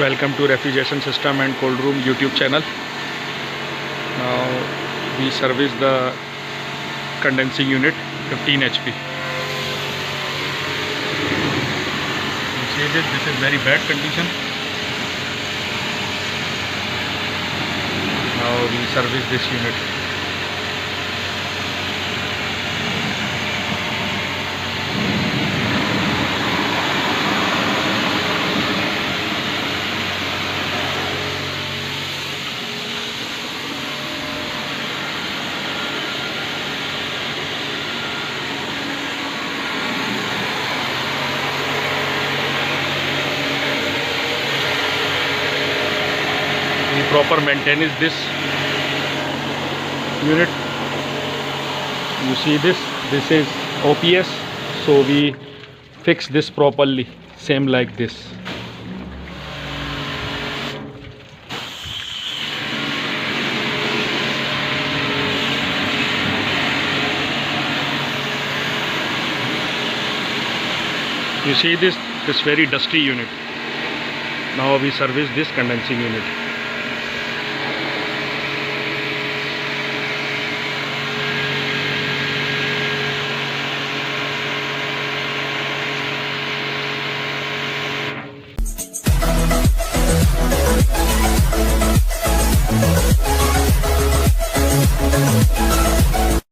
Welcome to Refrigeration System and Cold Room YouTube channel. Now we service the condensing unit 15 HP. You see this is very bad condition. Now we service this unit. We proper maintenance this unit. You see this is OPS, so we fix this properly, same like this. You see this very dusty unit. Now we service this condensing unit.